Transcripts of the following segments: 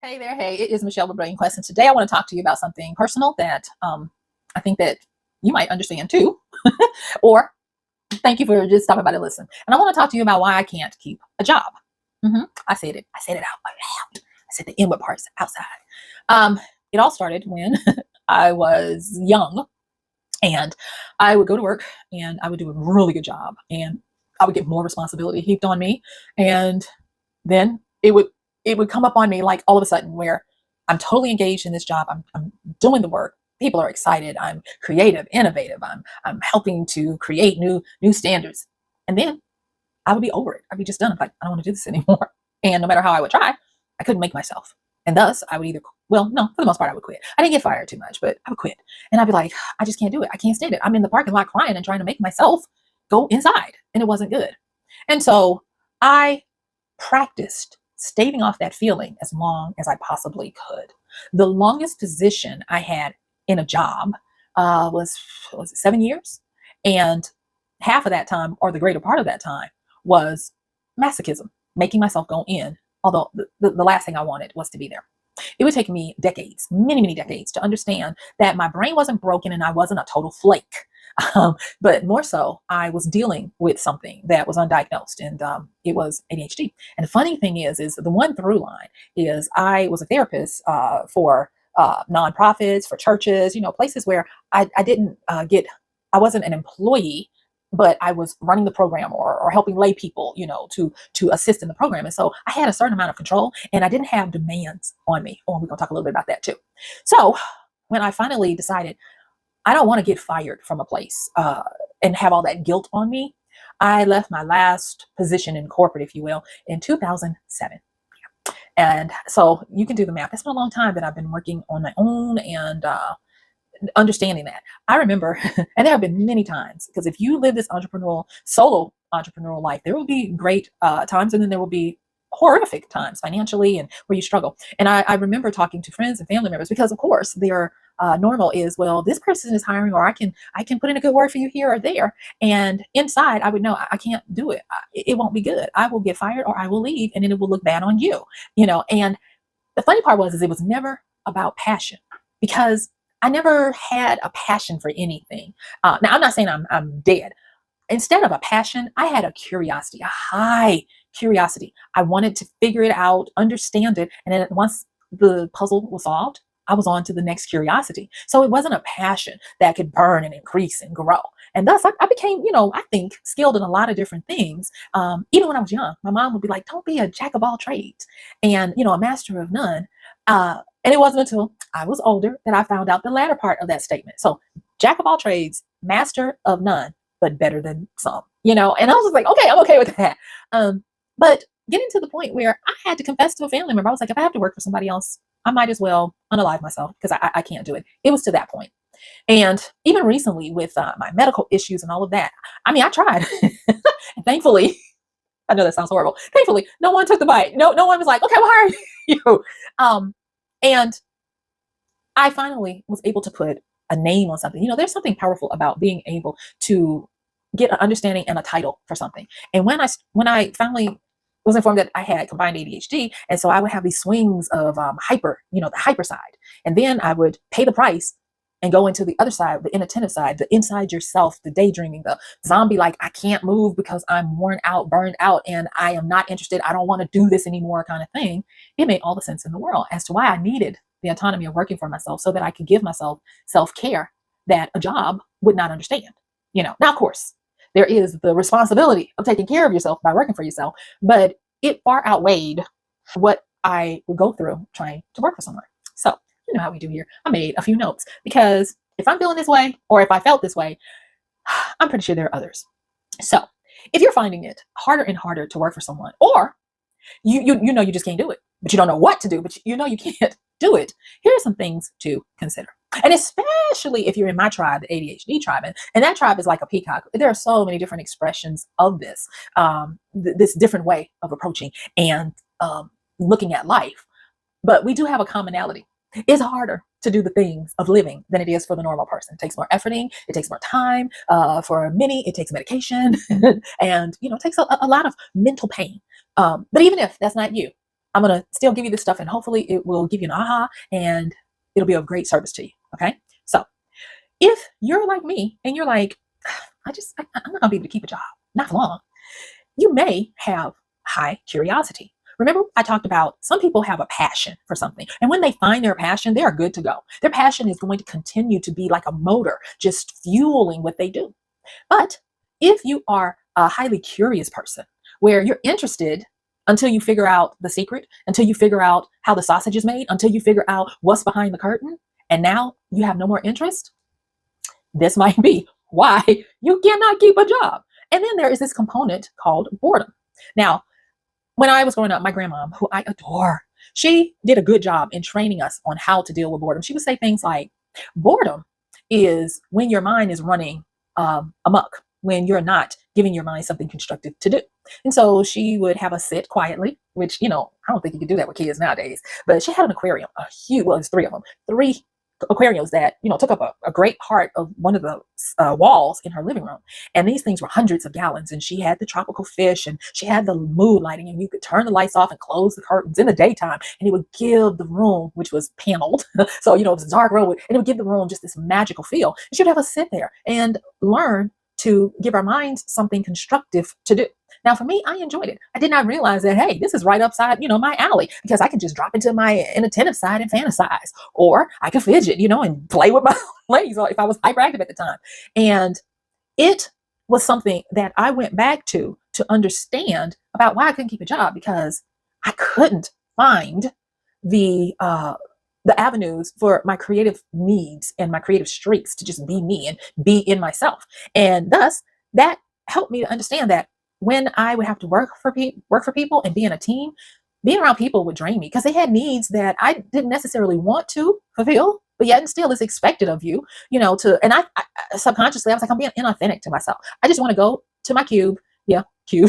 Hey there, hey, it is Michelle with Brilliant Quest, and today I want to talk to you about something personal that I think that you might understand too, or thank you for just stopping by to listen. And I want to talk to you about why I can't keep a job. I said it. I said it out loud. I said the inward parts outside. Um, it all started when I was young, and I would go to work, and I would do a really good job, and I would get more responsibility heaped on me, and then it would come up on me like all of a sudden where I'm totally engaged in this job. I'm doing the work. People are excited. I'm creative, innovative. I'm helping to create new standards. And then I would be over it. I'd be just done. I'm like, I don't want to do this anymore. And no matter how I would try, I couldn't make myself. And thus I would either, well, no, for the most part, I would quit. I didn't get fired too much, but I would quit. And I'd be like, I just can't do it. I can't stand it. I'm in the parking lot crying and trying to make myself go inside. And it wasn't good. And so I practiced staving off that feeling as long as I possibly could. The longest position I had in a job was it 7 years, and half of that time, or the greater part of that time, was masochism, making myself go in. Although the last thing I wanted was to be there. It would take me decades, many decades, to understand that my brain wasn't broken and I wasn't a total flake. But more so, I was dealing with something that was undiagnosed, and it was ADHD. And the funny thing is the one through line is I was a therapist for nonprofits, for churches, places where I didn't I wasn't an employee, but I was running the program or helping lay people, to assist in the program. And so I had a certain amount of control, and I didn't have demands on me. Oh, we're going to talk a little bit about that too. So when I finally decided I don't want to get fired from a place and have all that guilt on me, I left my last position in corporate, if you will, in 2007. And so you can do the math. It's been a long time that I've been working on my own and understanding that. I remember, and there have been many times, because if you live this solo entrepreneurial life, there will be great times, and then there will be horrific times financially and where you struggle. And I remember talking to friends and family members, because of course their normal is, well, this person is hiring, or I can put in a good word for you here or there. And inside I would know I can't do it. It won't be good. I will get fired, or I will leave, and then it will look bad on you. And the funny part is it was never about passion, because I never had a passion for anything. Now, I'm not saying I'm dead. Instead of a passion, I had a curiosity, a high curiosity. I wanted to figure it out, understand it. And then once the puzzle was solved, I was on to the next curiosity. So it wasn't a passion that could burn and increase and grow. And thus I became, I think, skilled in a lot of different things. Even when I was young, my mom would be like, don't be a jack of all trades and, a master of none. And it wasn't until I was older that I found out the latter part of that statement. So jack of all trades, master of none, but better than some, and I was just like, okay, I'm okay with that. But getting to the point where I had to confess to a family member, I was like, if I have to work for somebody else, I might as well unalive myself, because I can't do it. It was to that point. And even recently with my medical issues and all of that, I mean, I tried. And thankfully, I know that sounds horrible. Thankfully, no one took the bite. No one was like, okay, well, how are you? And I finally was able to put a name on something. There's something powerful about being able to get an understanding and a title for something. And when I finally was informed that I had combined ADHD, and so I would have these swings of the hyper side, and then I would pay the price and go into the other side, the inattentive side, the inside yourself, the daydreaming, the zombie, like, I can't move because I'm worn out, burned out, and I am not interested. I don't want to do this anymore kind of thing. It made all the sense in the world as to why I needed the autonomy of working for myself, so that I could give myself self-care that a job would not understand. Now, of course, there is the responsibility of taking care of yourself by working for yourself, but it far outweighed what I would go through trying to work for someone. So, you know how we do here. I made a few notes, because if I'm feeling this way, or if I felt this way, I'm pretty sure there are others. So if you're finding it harder and harder to work for someone, or you just can't do it, but you don't know what to do, but you can't do it, here are some things to consider. And especially if you're in my tribe, the ADHD tribe, and that tribe is like a peacock. There are so many different expressions of this different way of approaching and looking at life. But we do have a commonality. It's harder to do the things of living than it is for the normal person. It takes more efforting. It takes more time. For many, it takes medication, and it takes a lot of mental pain. But even if that's not you, I'm going to still give you this stuff, and hopefully it will give you an aha, and it'll be of great service to you. Okay. So if you're like me and you're like, I'm not going to be able to keep a job, not for long, you may have high curiosity. Remember, I talked about some people have a passion for something. And when they find their passion, they are good to go. Their passion is going to continue to be like a motor, just fueling what they do. But if you are a highly curious person where you're interested until you figure out the secret, until you figure out how the sausage is made, until you figure out what's behind the curtain, and now you have no more interest, this might be why you cannot keep a job. And then there is this component called boredom. Now, when I was growing up, my grandma, who I adore, she did a good job in training us on how to deal with boredom. She would say things like, boredom is when your mind is running amok, when you're not giving your mind something constructive to do. And so she would have us sit quietly, which, I don't think you could do that with kids nowadays, but she had an aquarium, a huge, well, there's three of them, three aquariums that, took up a great part of one of the walls in her living room. And these things were hundreds of gallons. And she had the tropical fish, and she had the mood lighting, and you could turn the lights off and close the curtains in the daytime. And it would give the room, which was paneled. So, it was a dark room, and it would give the room just this magical feel. And she would have us sit there and learn to give our minds something constructive to do. Now, for me, I enjoyed it. I did not realize that, hey, this is right upside, my alley, because I could just drop into my inattentive side and fantasize, or I could fidget, and play with my legs if I was hyperactive at the time. And it was something that I went back to understand about why I couldn't keep a job, because I couldn't find the avenues for my creative needs and my creative streaks to just be me and be in myself. And thus, that helped me to understand that when I would have to work for people and be in a team, being around people would drain me, because they had needs that I didn't necessarily want to fulfill, but yet and still it's expected of you, and I subconsciously, I was like, I'm being inauthentic to myself. I just want to go to my cube, do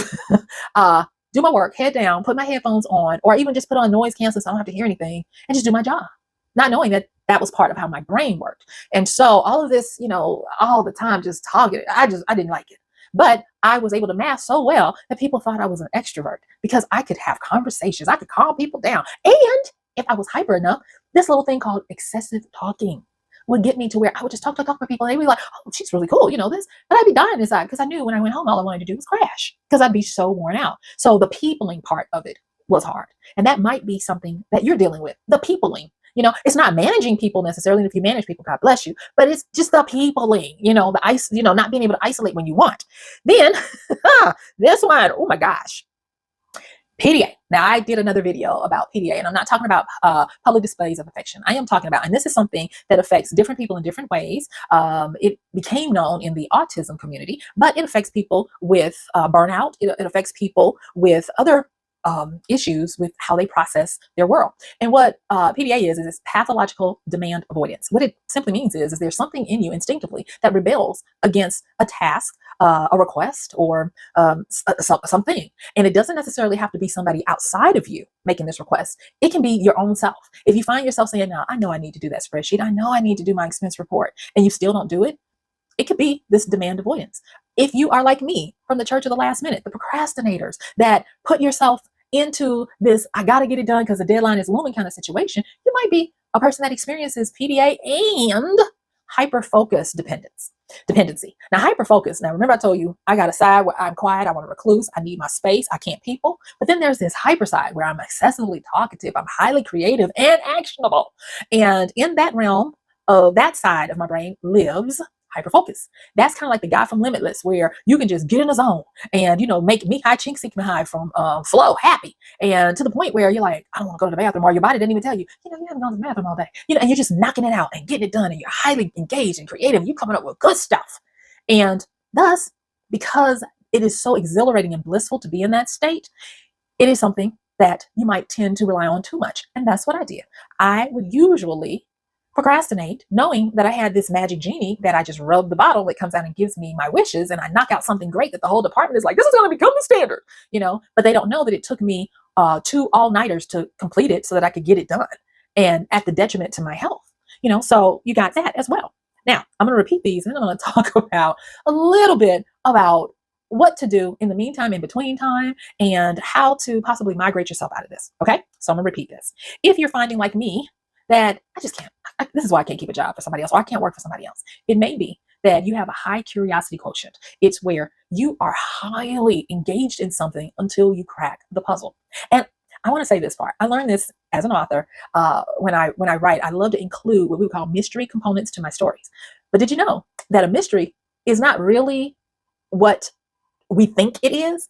my work, head down, put my headphones on, or even just put on noise canceling so I don't have to hear anything, and just do my job, not knowing that that was part of how my brain worked. And so all of this, all the time, just talking, I didn't like it. But I was able to mask so well that people thought I was an extrovert, because I could have conversations. I could calm people down. And if I was hyper enough, this little thing called excessive talking would get me to where I would just talk with people. And they'd be like, oh, she's really cool, this. But I'd be dying inside, because I knew when I went home, all I wanted to do was crash, because I'd be so worn out. So the peopling part of it was hard. And that might be something that you're dealing with, the peopling. It's not managing people necessarily. And if you manage people, God bless you, but it's just the peopling, not being able to isolate when you want. Then this one, oh my gosh, PDA. Now, I did another video about PDA, and I'm not talking about public displays of affection. I am talking about, and this is something that affects different people in different ways. It became known in the autism community, but it affects people with burnout. It affects people with other issues with how they process their world. And what PDA is pathological demand avoidance. What it simply means is there's something in you instinctively that rebels against a task, a request, or something. And it doesn't necessarily have to be somebody outside of you making this request. It can be your own self. If you find yourself saying, now, I know I need to do that spreadsheet, I know I need to do my expense report, and you still don't do it, it could be this demand avoidance. If you are like me, from the church of the last minute, the procrastinators that put yourself into this, I got to get it done because the deadline is looming kind of situation, you might be a person that experiences PDA and hyper-focus dependency. Now, hyper-focus, now remember I told you, I got a side where I'm quiet, I want to recluse, I need my space, I can't people. But then there's this hyper side where I'm excessively talkative, I'm highly creative and actionable. And in that realm of that side of my brain lives hyperfocus. That's kind of like the guy from Limitless, where you can just get in a zone and, make me high, chink, seek me high from flow, happy. And to the point where you're like, I don't want to go to the bathroom, or your body didn't even tell you, you haven't gone to the bathroom all day, and you're just knocking it out and getting it done. And you're highly engaged and creative. You're coming up with good stuff. And thus, because it is so exhilarating and blissful to be in that state, it is something that you might tend to rely on too much. And that's what I did. I would usually procrastinate, knowing that I had this magic genie that I just rub the bottle, it comes out and gives me my wishes, and I knock out something great that the whole department is like, this is going to become the standard, but they don't know that it took me 2 all-nighters to complete it so that I could get it done, and at the detriment to my health, so you got that as well. Now, I'm going to repeat these, and I'm going to talk about a little bit about what to do in the meantime, in between time, and how to possibly migrate yourself out of this. Okay. So I'm going to repeat this. If you're finding like me that I just can't, this is why I can't keep a job for somebody else, or I can't work for somebody else. It may be that you have a high curiosity quotient. It's where you are highly engaged in something until you crack the puzzle. And I want to say this part. I learned this as an author. When I write, I love to include what we call mystery components to my stories. But did you know that a mystery is not really what we think it is?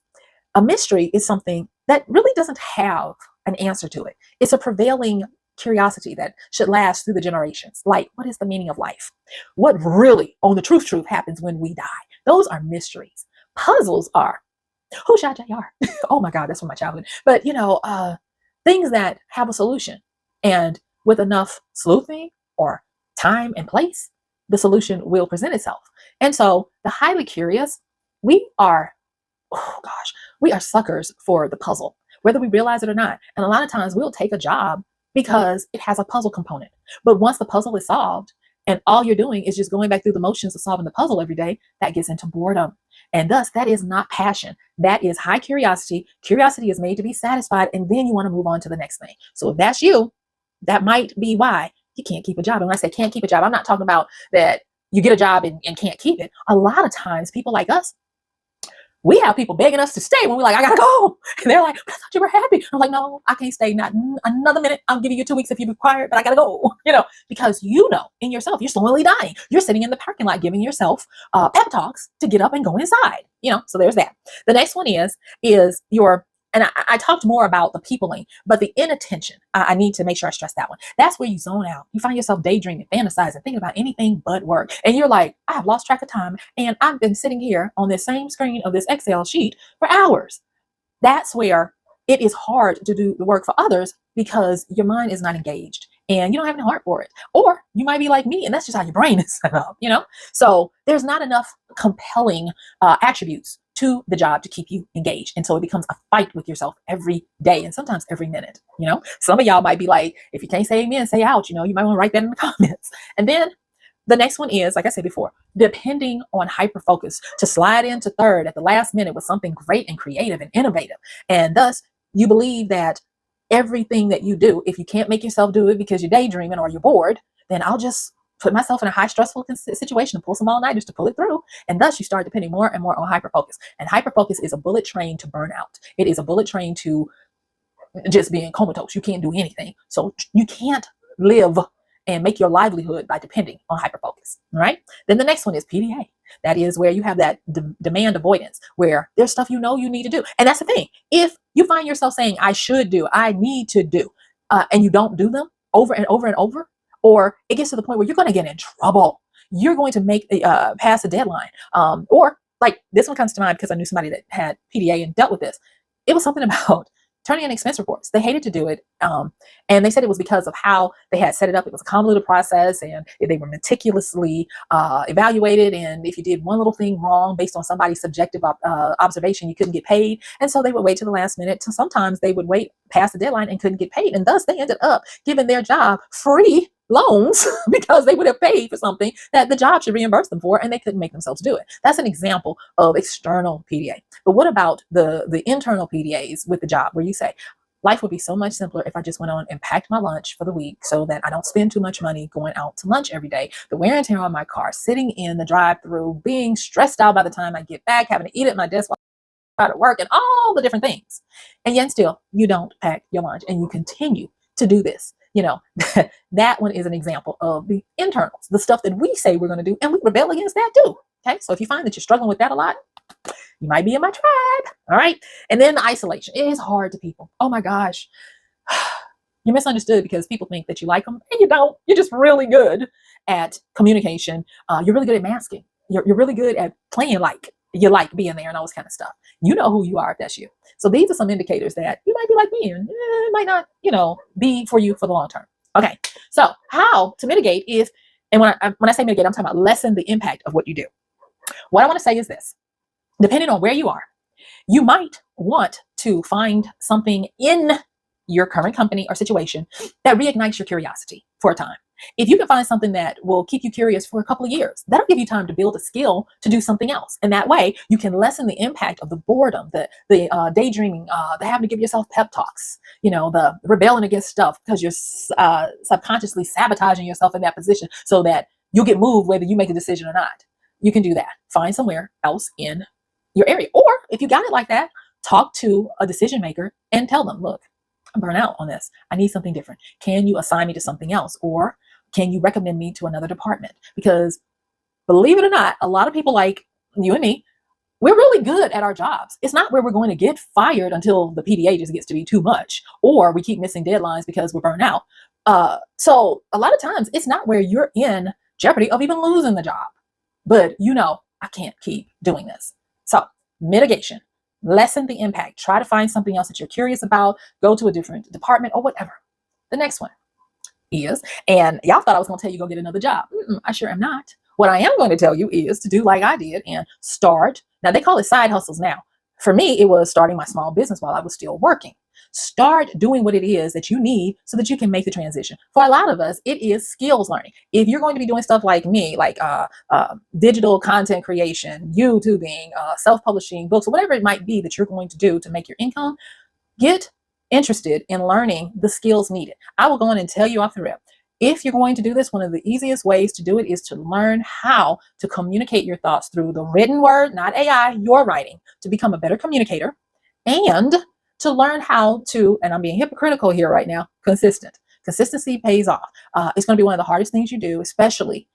A mystery is something that really doesn't have an answer to it. It's a prevailing curiosity that should last through the generations. Like, what is the meaning of life? What really, on the truth, happens when we die? Those are mysteries. Puzzles are, who shot JR? Oh my God, that's from my childhood. But things that have a solution, and with enough sleuthing or time and place, the solution will present itself. And so the highly curious, we are suckers for the puzzle, whether we realize it or not. And a lot of times we'll take a job because it has a puzzle component. But once the puzzle is solved and all you're doing is just going back through the motions of solving the puzzle every day, that gets into boredom. And thus, that is not passion. That is high curiosity. Curiosity is made to be satisfied, and then you want to move on to the next thing. So if that's you, that might be why you can't keep a job. And when I say can't keep a job, I'm not talking about that you get a job and can't keep it. A lot of times, people like us, we have people begging us to stay when we're like, I gotta go. And they're like, I thought you were happy. I'm like, no, I can't stay. Not another minute. I'll give you 2 weeks if you require it, but I gotta go. Because in yourself, you're slowly dying. You're sitting in the parking lot giving yourself pep talks to get up and go inside. So there's that. The next one is your, and I talked more about the peopling, but the inattention, I need to make sure I stress that one. That's where you zone out. You find yourself daydreaming, fantasizing, thinking about anything but work. And you're like, I have lost track of time. And I've been sitting here on this same screen of this Excel sheet for hours. That's where it is hard to do the work for others because your mind is not engaged and you don't have any heart for it. Or you might be like me, and that's just how your brain is set up, So there's not enough compelling attributes to the job to keep you engaged. And so it becomes a fight with yourself every day and sometimes every minute. Some of y'all might be like, if you can't say amen, say ouch. You might want to write that in the comments. And then the next one is, like I said before, depending on hyperfocus to slide into third at the last minute with something great and creative and innovative. And thus you believe that everything that you do, if you can't make yourself do it because you're daydreaming or you're bored, then I'll just put myself in a high stressful situation and pull some all-nighters to pull it through. And thus you start depending more and more on hyperfocus. And hyperfocus is a bullet train to burnout. It is a bullet train to just being comatose. You can't do anything. So you can't live and make your livelihood by depending on hyperfocus. All right. Then the next one is PDA. That is where you have that demand avoidance, where there's stuff you need to do. And that's the thing. If you find yourself saying, I should do, I need to do, and you don't do them over and over and over, or it gets to the point where you're going to get in trouble. You're going to make pass a deadline. Or like this one comes to mind because I knew somebody that had PDA and dealt with this. It was something about turning in expense reports. They hated to do it. And they said it was because of how they had set it up. It was a convoluted process and they were meticulously evaluated. And if you did one little thing wrong based on somebody's subjective observation, you couldn't get paid. And so they would wait to the last minute. So sometimes they would wait past the deadline and couldn't get paid. And thus they ended up giving their job free loans because they would have paid for something that the job should reimburse them for, and they couldn't make themselves do it. That's an example of external PDA. But what about the internal PDAs with the job, where you say, life would be so much simpler if I just went on and packed my lunch for the week so that I don't spend too much money going out to lunch every day. The wear and tear on my car, sitting in the drive-through, being stressed out by the time I get back, having to eat at my desk while I go to work, and all the different things. And yet still, you don't pack your lunch and you continue to do this. That one is an example of the internals, the stuff that we say we're going to do, and we rebel against that too. Okay. So if you find that you're struggling with that a lot, you might be in my tribe. All right. And then the isolation. It is hard to people. Oh my gosh. You're misunderstood because people think that you like them and you don't. You're just really good at communication. You're really good at masking. You're really good at playing like you like being there and all this kind of stuff. You know who you are if that's you. So these are some indicators that you might be like me and it might not, be for you for the long term. Okay. So how to mitigate and when I say mitigate, I'm talking about lessen the impact of what you do. What I want to say is this: depending on where you are, you might want to find something in your current company or situation that reignites your curiosity for a time. If you can find something that will keep you curious for a couple of years, that'll give you time to build a skill to do something else. And that way you can lessen the impact of the boredom, the daydreaming, the having to give yourself pep talks, the rebelling against stuff because you're subconsciously sabotaging yourself in that position so that you'll get moved whether you make a decision or not. You can do that. Find somewhere else in your area. Or if you got it like that, talk to a decision maker and tell them, look, I'm burnt out on this. I need something different. Can you assign me to something else? Or can you recommend me to another department? Because believe it or not, a lot of people like you and me, we're really good at our jobs. It's not where we're going to get fired until the PDA just gets to be too much, or we keep missing deadlines because we're burnt out. So a lot of times it's not where you're in jeopardy of even losing the job, but I can't keep doing this. So mitigation, lessen the impact, try to find something else that you're curious about, go to a different department or whatever. The next one is, and y'all thought I was going to tell you go get another job. I sure am not. What I am going to tell you is to do like I did and start. Now they call it side hustles now. For me, it was starting my small business while I was still working. Start doing what it is that you need so that you can make the transition. For a lot of us, it is skills learning. If you're going to be doing stuff like me, like digital content creation, YouTubing, self-publishing books, or whatever it might be that you're going to do to make your income, get interested in learning the skills needed. I will go in and tell you off the rip. If you're going to do this, one of the easiest ways to do it is to learn how to communicate your thoughts through the written word, not AI, your writing, to become a better communicator, and to learn how to, and I'm being hypocritical here right now, consistent. Consistency pays off. It's going to be one of the hardest things you do, especially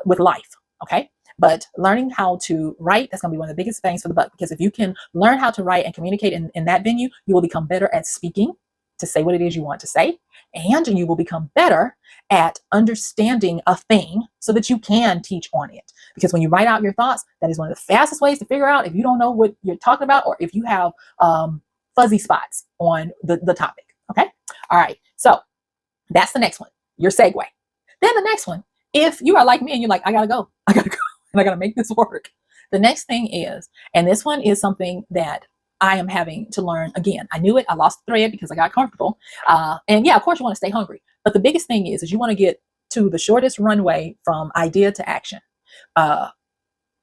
with life, okay? But learning how to write, that's going to be one of the biggest bangs for the buck, because if you can learn how to write and communicate in that venue, you will become better at speaking to say what it is you want to say, and you will become better at understanding a thing so that you can teach on it. Because when you write out your thoughts, that is one of the fastest ways to figure out if you don't know what you're talking about or if you have fuzzy spots on the topic. Okay. All right. So that's the next one, your segue. Then the next one, if you are like me and you're like, I gotta go, and I gotta make this work. The next thing is, and this one is something that I am having to learn again. I knew it. I lost the thread because I got comfortable. And yeah, of course you want to stay hungry. But the biggest thing is you want to get to the shortest runway from idea to action.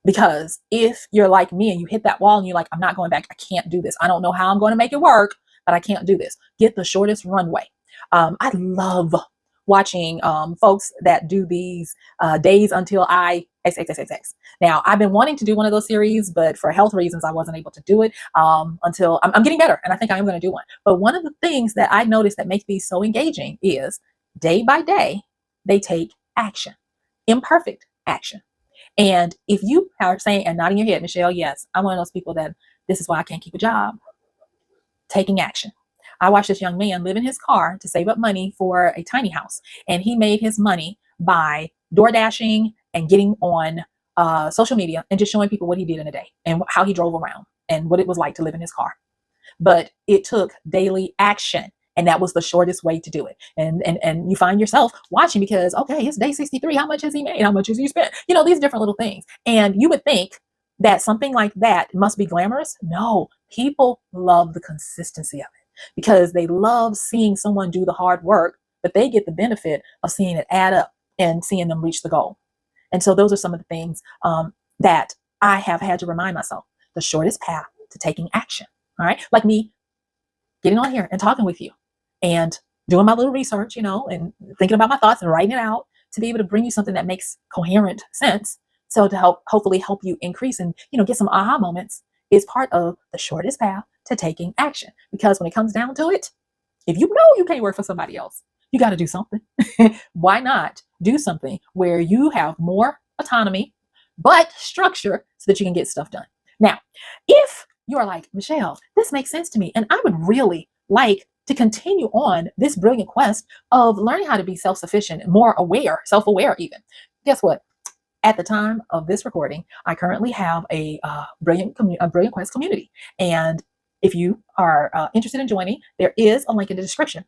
Because if you're like me and you hit that wall and you're like, I'm not going back, I can't do this. I don't know how I'm going to make it work, but I can't do this. Get the shortest runway. I love watching folks that do these days until I XXXX. Now, I've been wanting to do one of those series, but for health reasons, I wasn't able to do it until I'm getting better. And I think I am going to do one. But one of the things that I noticed that makes these so engaging is day by day, they take action, imperfect action. And if you are saying and nodding your head, Michelle, yes, I'm one of those people that this is why I can't keep a job. Taking action. I watched this young man live in his car to save up money for a tiny house. And he made his money by door dashing and getting on social media and just showing people what he did in a day and how he drove around and what it was like to live in his car. But it took daily action. And that was the shortest way to do it. And you find yourself watching because, okay, it's day 63. How much has he made? How much has he spent? These different little things. And you would think that something like that must be glamorous. No, people love the consistency of it because they love seeing someone do the hard work, but they get the benefit of seeing it add up and seeing them reach the goal. And so those are some of the things that I have had to remind myself, the shortest path to taking action. All right. Like me getting on here and talking with you and doing my little research, and thinking about my thoughts and writing it out to be able to bring you something that makes coherent sense. So to hopefully help you increase and, get some aha moments is part of the shortest path to taking action. Because when it comes down to it, if you know you can't work for somebody else, you got to do something. Why not do something where you have more autonomy, but structure so that you can get stuff done? Now, if you are like, Michelle, this makes sense to me, and I would really like to continue on this brilliant quest of learning how to be self-sufficient, more aware, self-aware even. Guess what? At the time of this recording, I currently have a brilliant quest community. And if you are interested in joining, there is a link in the description.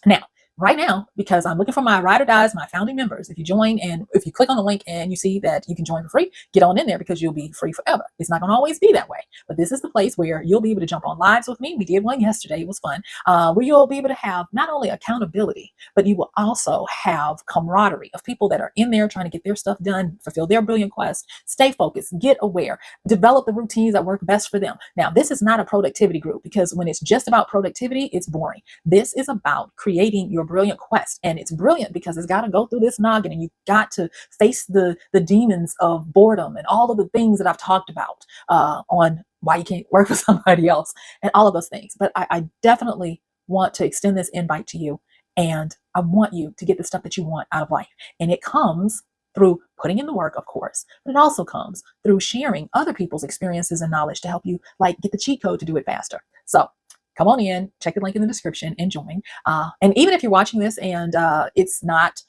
Now, right now because I'm looking for my ride or dies, my founding members. If you join and if you click on the link and you see that you can join for free, get on in there because you'll be free forever. It's not going to always be that way, but this is the place where you'll be able to jump on lives with me. We did one yesterday. It was fun. Where you'll be able to have not only accountability, but you will also have camaraderie of people that are in there trying to get their stuff done, fulfill their brilliant quest, stay focused, get aware, develop the routines that work best for them. Now, this is not a productivity group because when it's just about productivity, it's boring. This is about creating your brilliant quest. And it's brilliant because it's got to go through this noggin and you've got to face the demons of boredom and all of the things that I've talked about on why you can't work with somebody else and all of those things. But I definitely want to extend this invite to you. And I want you to get the stuff that you want out of life. And it comes through putting in the work, of course, but it also comes through sharing other people's experiences and knowledge to help you like get the cheat code to do it faster. So come on in, check the link in the description and join. And even if you're watching this and it's not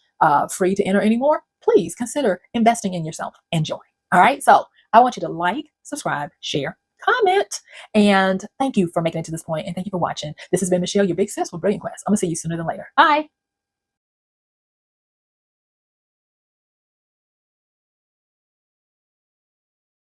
free to enter anymore, please consider investing in yourself and join. All right. So I want you to like, subscribe, share, comment, and thank you for making it to this point. And thank you for watching. This has been Michelle, your big sis with Brilliant Quest. I'm gonna see you sooner than later. Bye.